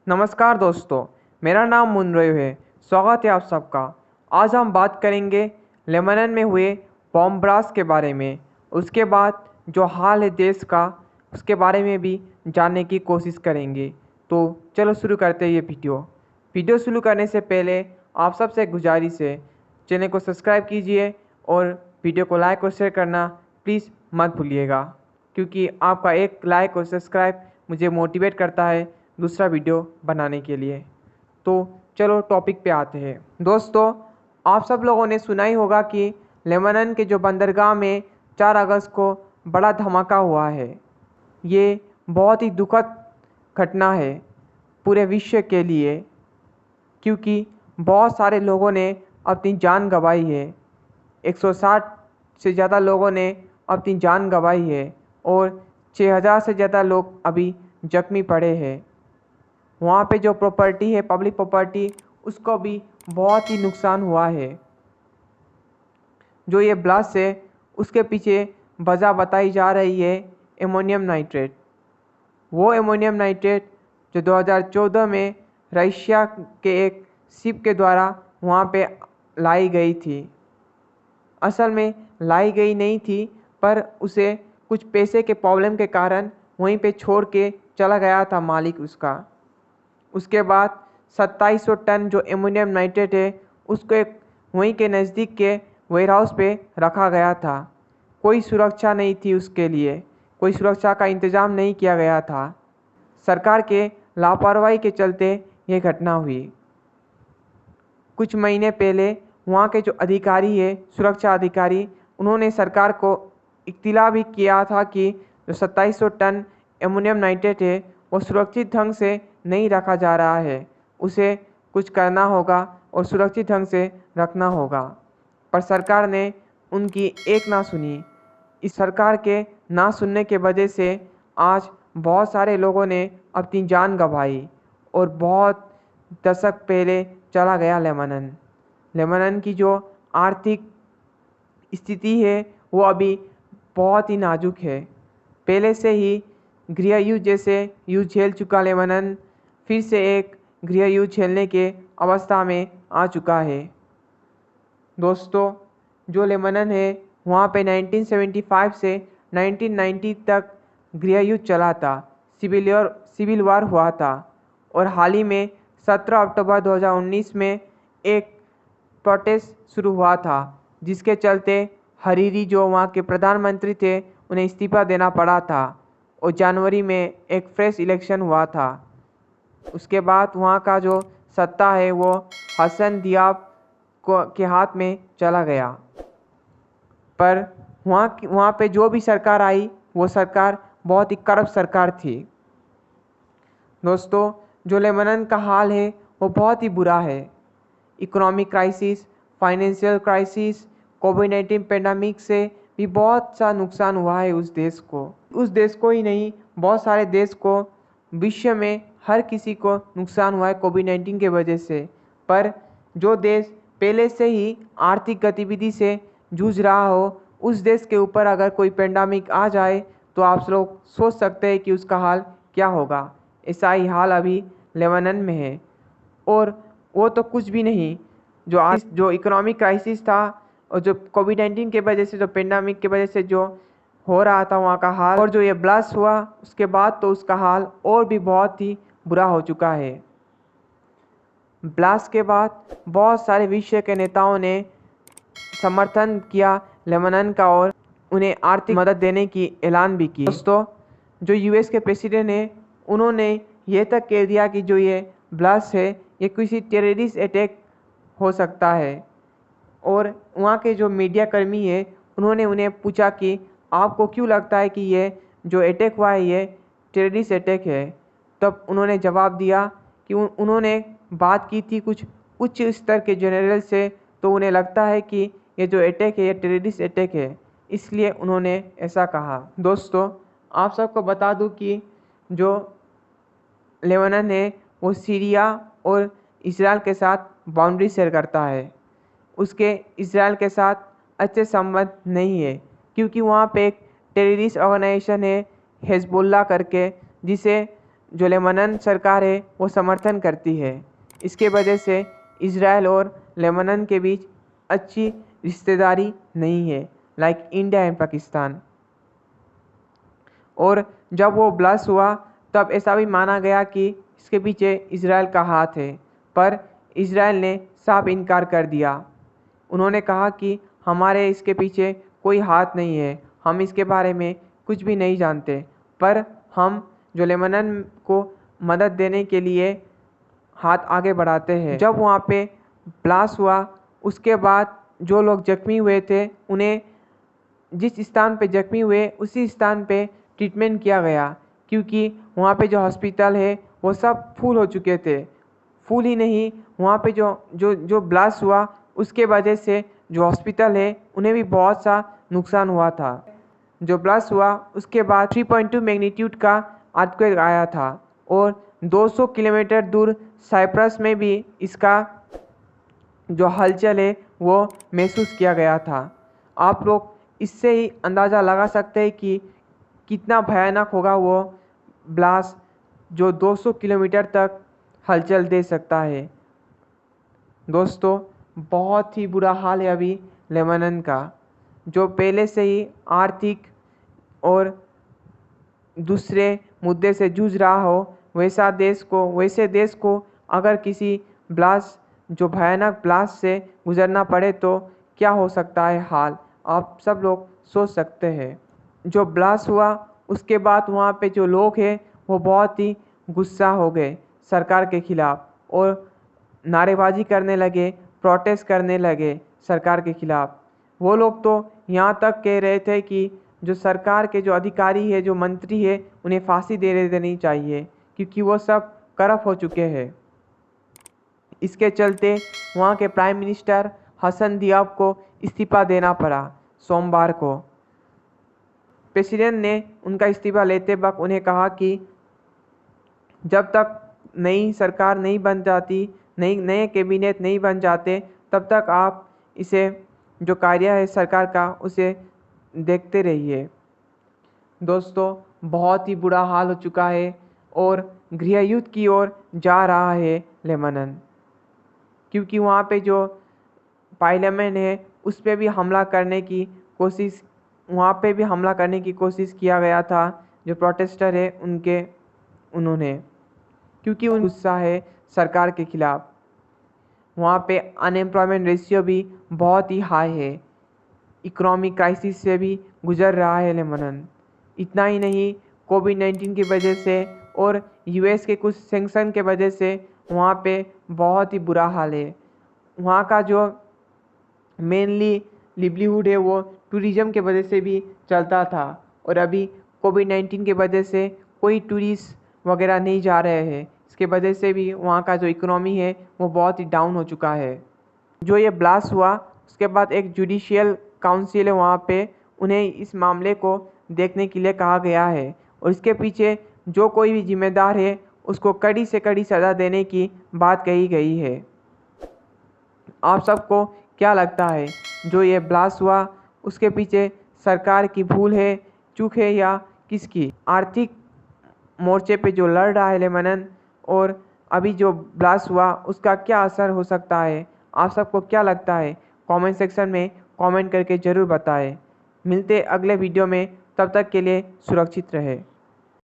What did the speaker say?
नमस्कार दोस्तों, मेरा नाम मुनरोय है। स्वागत है आप सबका। आज हम बात करेंगे लेबनान में हुए बॉम्ब ब्लास्ट के बारे में। उसके बाद जो हाल है देश का, उसके बारे में भी जानने की कोशिश करेंगे। तो चलो शुरू करते हैं ये वीडियो शुरू करने से पहले आप सबसे गुजारिश है, चैनल को सब्सक्राइब कीजिए और वीडियो को लाइक और शेयर करना प्लीज़ मत भूलिएगा, क्योंकि आपका एक लाइक और सब्सक्राइब मुझे मोटिवेट करता है दूसरा वीडियो बनाने के लिए। तो चलो टॉपिक पे आते हैं। दोस्तों, आप सब लोगों ने सुना ही होगा कि लेबनान के जो बंदरगाह में 4 अगस्त को बड़ा धमाका हुआ है। ये बहुत ही दुखद घटना है पूरे विश्व के लिए, क्योंकि बहुत सारे लोगों ने अपनी जान गंवाई है। 160 से ज़्यादा लोगों ने अपनी जान गंवाई है और 6000 से ज़्यादा लोग अभी जख्मी पड़े हैं। वहाँ पे जो प्रॉपर्टी है, पब्लिक प्रॉपर्टी, उसको भी बहुत ही नुकसान हुआ है। जो ये ब्लास्ट है उसके पीछे वजह बताई जा रही है एमोनियम नाइट्रेट। वो एमोनियम नाइट्रेट जो 2014 में रशिया के एक शिप के द्वारा वहाँ पे लाई गई थी। असल में लाई गई नहीं थी, पर उसे कुछ पैसे के प्रॉब्लम के कारण वहीं पे छोड़ के चला गया था मालिक उसका। उसके बाद 2700 टन जो एमोनियम नाइट्रेट है उसको एक वहीं के नज़दीक के वेयरहाउस पे रखा गया था। कोई सुरक्षा नहीं थी उसके लिए, कोई सुरक्षा का इंतज़ाम नहीं किया गया था। सरकार के लापरवाही के चलते ये घटना हुई। कुछ महीने पहले वहाँ के जो अधिकारी है, सुरक्षा अधिकारी, उन्होंने सरकार को इत्तला भी किया था कि जो 2700 टन एमोनियम नाइट्रेट है वो सुरक्षित ढंग से नहीं रखा जा रहा है, उसे कुछ करना होगा और सुरक्षित ढंग से रखना होगा। पर सरकार ने उनकी एक ना सुनी। इस सरकार के ना सुनने के वजह से आज बहुत सारे लोगों ने अपनी जान गंवाई और बहुत दशक पहले चला गया लेबनान। लेबनान की जो आर्थिक स्थिति है वो अभी बहुत ही नाजुक है। पहले से ही गृह युद्ध जैसे युद्ध झेल चुका लेबनान फिर से एक गृह युद्ध झेलने के अवस्था में आ चुका है। दोस्तों, जो लेबनान है वहाँ पे 1975 से 1990 तक गृह युद्ध चला था, सिविल वार हुआ था। और हाल ही में 17 अक्टूबर 2019 में एक प्रोटेस्ट शुरू हुआ था, जिसके चलते हरीरी जो वहाँ के प्रधानमंत्री थे उन्हें इस्तीफा देना पड़ा था और जनवरी में एक फ्रेश इलेक्शन हुआ था। उसके बाद वहाँ का जो सत्ता है वो हसन दियाब के हाथ में चला गया। पर वहाँ पे जो भी सरकार आई वो सरकार बहुत ही करप्ट सरकार थी। दोस्तों, जो लेबनान का हाल है वो बहुत ही बुरा है। इकोनॉमिक क्राइसिस, फाइनेंशियल क्राइसिस, कोविड-19 पेंडेमिक से भी बहुत सा नुकसान हुआ है उस देश को ही नहीं, बहुत सारे देश को, विश्व में हर किसी को नुकसान हुआ है कोविड-19 के वजह से। पर जो देश पहले से ही आर्थिक गतिविधि से जूझ रहा हो, उस देश के ऊपर अगर कोई पेंडेमिक आ जाए तो आप लोग सोच सकते हैं कि उसका हाल क्या होगा। ऐसा ही हाल अभी लेबनान में है। और वो तो कुछ भी नहीं, जो इकोनॉमिक क्राइसिस था और जो कोविड-19 के वजह से, जो पेंडेमिक के वजह से जो हो रहा था वहाँ का हाल, और जो ये ब्लास्ट हुआ उसके बाद तो उसका हाल और भी बहुत ही बुरा हो चुका है। ब्लास्ट के बाद बहुत सारे विश्व के नेताओं ने समर्थन किया लेबनान का और उन्हें आर्थिक मदद देने की ऐलान भी की। दोस्तों, जो यूएस के प्रेसिडेंट हैं उन्होंने ये तक कह दिया कि जो ये ब्लास्ट है ये किसी टेररिस्ट अटैक हो सकता है। और वहाँ के जो मीडिया कर्मी है उन्होंने उन्हें पूछा कि आपको क्यों लगता है कि ये जो अटैक हुआ है ये टेररिस्ट अटैक है। तब उन्होंने जवाब दिया कि उन्होंने बात की थी कुछ उच्च स्तर के जनरल से, तो उन्हें लगता है कि ये जो अटैक है ये टेररिस्ट अटैक है, इसलिए उन्होंने ऐसा कहा। दोस्तों, आप सबको बता दूं कि जो लेबनान है वो सीरिया और इजराइल के साथ बाउंड्री शेयर करता है। उसके इजराइल के साथ अच्छे संबंध नहीं है, क्योंकि वहाँ पे एक टेररिस्ट ऑर्गेनाइजेशन है हिजबुल्लाह करके, जिसे जो लेबनान सरकार है वो समर्थन करती है। इसके वजह से इज़राइल और लेबनान के बीच अच्छी रिश्तेदारी नहीं है, लाइक इंडिया एंड पाकिस्तान। और जब वो ब्लास्ट हुआ तब ऐसा भी माना गया कि इसके पीछे इज़राइल का हाथ है, पर इज़राइल ने साफ इनकार कर दिया। उन्होंने कहा कि हमारे इसके पीछे कोई हाथ नहीं है, हम इसके बारे में कुछ भी नहीं जानते, पर हम जो लेबनान को मदद देने के लिए हाथ आगे बढ़ाते हैं। जब वहाँ पे ब्लास्ट हुआ उसके बाद जो लोग जख्मी हुए थे उन्हें जिस स्थान पे जख्मी हुए उसी स्थान पे ट्रीटमेंट किया गया, क्योंकि वहाँ पे जो हॉस्पिटल है वो सब फुल हो चुके थे। फुल ही नहीं, वहाँ पे जो जो जो ब्लास्ट हुआ उसके वजह से जो हॉस्पिटल है उन्हें भी बहुत सा नुकसान हुआ था। जो ब्लास्ट हुआ उसके बाद 3.2 मैग्नीट्यूड का अर्थक्वेक आया था और 200 किलोमीटर दूर साइप्रस में भी इसका जो हलचल है वो महसूस किया गया था। आप लोग इससे ही अंदाज़ा लगा सकते हैं कि कितना भयानक होगा वो ब्लास्ट जो 200 किलोमीटर तक हलचल दे सकता है। दोस्तों, बहुत ही बुरा हाल है अभी लेबनान का, जो पहले से ही आर्थिक और दूसरे मुद्दे से जूझ रहा हो। वैसे देश को अगर किसी ब्लास्ट जो भयानक ब्लास्ट से गुजरना पड़े तो क्या हो सकता है हाल, आप सब लोग सोच सकते हैं। जो ब्लास्ट हुआ उसके बाद वहाँ पे जो लोग हैं वो बहुत ही गुस्सा हो गए सरकार के खिलाफ और नारेबाजी करने लगे, प्रोटेस्ट करने लगे सरकार के खिलाफ। वो लोग तो यहाँ तक कह रहे थे कि जो सरकार के जो अधिकारी है, जो मंत्री है, उन्हें फांसी दे देनी चाहिए, क्योंकि वो सब करप्ट हो चुके हैं। इसके चलते वहाँ के प्राइम मिनिस्टर हसन दियाब को इस्तीफ़ा देना पड़ा सोमवार को। प्रेसिडेंट ने उनका इस्तीफ़ा लेते वक्त उन्हें कहा कि जब तक नई सरकार नहीं बन जाती, नए कैबिनेट नहीं बन जाते, तब तक आप इसे जो कार्य है सरकार का उसे देखते रहिए। दोस्तों, बहुत ही बुरा हाल हो चुका है और गृह युद्ध की ओर जा रहा है लेबनान, क्योंकि वहाँ पे जो पार्लियामेंट है उस पर भी हमला करने की कोशिश किया गया था। जो प्रोटेस्टर है उन्होंने, क्योंकि उन गुस्सा है सरकार के खिलाफ। वहाँ पे अनएम्प्लॉयमेंट रेशियो भी बहुत ही हाई है। इकोनॉमिक क्राइसिस से भी गुजर रहा है लेबनान। इतना ही नहीं, कोविड-19 की वजह से और यूएस के कुछ सैंक्शन के वजह से वहाँ पे बहुत ही बुरा हाल है। वहाँ का जो मेनली लिवलीहुड है वो टूरिज़्म के वजह से भी चलता था, और अभी कोविड-19 के वजह से कोई टूरिस्ट वगैरह नहीं जा रहे हैं। इसके वजह से भी वहाँ का जो इकोनॉमी है वो बहुत ही डाउन हो चुका है। जो ये ब्लास्ट हुआ उसके बाद एक जुडिशियल काउंसिल है वहाँ पे, उन्हें इस मामले को देखने के लिए कहा गया है, और इसके पीछे जो कोई भी जिम्मेदार है उसको कड़ी से कड़ी सज़ा देने की बात कही गई है। आप सबको क्या लगता है, जो ये ब्लास्ट हुआ उसके पीछे सरकार की भूल है, चूक है, या किसकी? आर्थिक मोर्चे पे जो लड़ रहा है लेबनान, और अभी जो ब्लास्ट हुआ उसका क्या असर हो सकता है? आप सबको क्या लगता है? कमेंट सेक्शन में कमेंट करके ज़रूर बताएं। मिलते अगले वीडियो में, तब तक के लिए सुरक्षित रहें।